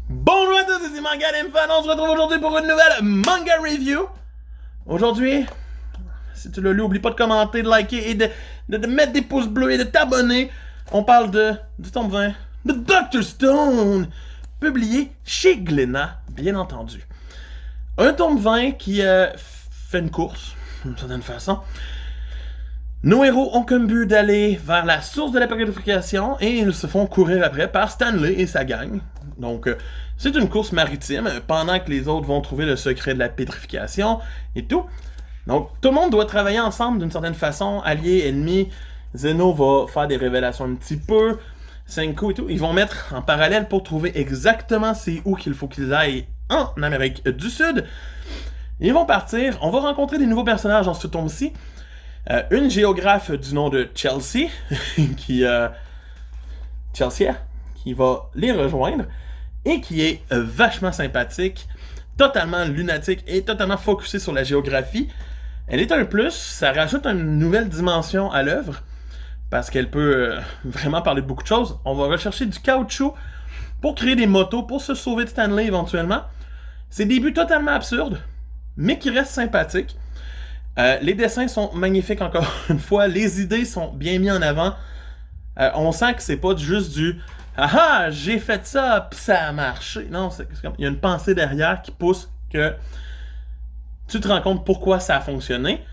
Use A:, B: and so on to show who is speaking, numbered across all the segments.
A: Bonjour à tous, ici Manga Fan, on se retrouve aujourd'hui pour une nouvelle manga review. Aujourd'hui, si tu l'as lu, oublie pas de commenter, de liker et de mettre des pouces bleus et de t'abonner. On parle du tome 20 de Dr. Stone, publié chez Glénat, bien entendu. Un tome 20 qui fait une course, d'une certaine façon. Nos héros ont comme but d'aller vers la source de la pétrification et ils se font courir après par Stanley et sa gang. Donc, c'est une course maritime pendant que les autres vont trouver le secret de la pétrification et tout. Donc, tout le monde doit travailler ensemble d'une certaine façon, alliés, ennemis. Zeno va faire des révélations un petit peu. Senku et tout, ils vont mettre en parallèle pour trouver exactement c'est où qu'il faut qu'ils aillent en Amérique du Sud. Ils vont partir, on va rencontrer des nouveaux personnages dans ce tome-ci. Une géographe du nom de Chelsea, qui va les rejoindre, et qui est vachement sympathique, totalement lunatique et totalement focusée sur la géographie. Elle est un plus, ça rajoute une nouvelle dimension à l'œuvre, parce qu'elle peut vraiment parler de beaucoup de choses. On va rechercher du caoutchouc pour créer des motos, pour se sauver de Stanley éventuellement. C'est des buts totalement absurdes, mais qui restent sympathiques. Les dessins sont magnifiques encore une fois, les idées sont bien mises en avant. On sent que c'est pas juste du « Ah ah, j'ai fait ça, pis ça a marché ». Non, il y a une pensée derrière qui pousse que tu te rends compte pourquoi ça a fonctionné.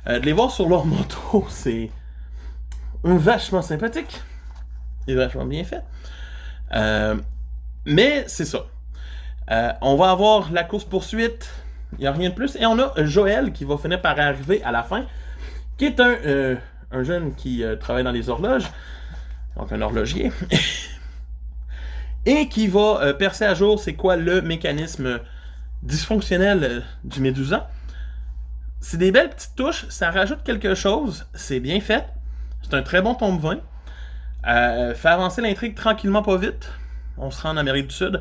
A: De les voir sur leur moto, c'est vachement sympathique et vachement bien fait. Mais c'est ça. On va avoir la course-poursuite. Il n'y a rien de plus. Et on a Joël qui va finir par arriver à la fin, qui est un jeune qui travaille dans les horloges, donc un horloger, et qui va percer à jour c'est quoi le mécanisme dysfonctionnel du Médusa. C'est des belles petites touches, ça rajoute quelque chose, c'est bien fait, c'est un très bon tome 20. Fait avancer l'intrigue tranquillement pas vite, on se rend en Amérique du Sud.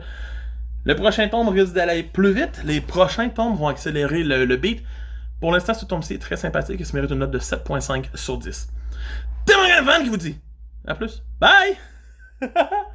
A: Le prochain tome risque d'aller plus vite. Les prochains tomes vont accélérer le beat. Pour l'instant, ce tome-ci est très sympathique et se mérite une note de 7.5 sur 10. C'est mon grand fan qui vous dit. À plus. Bye!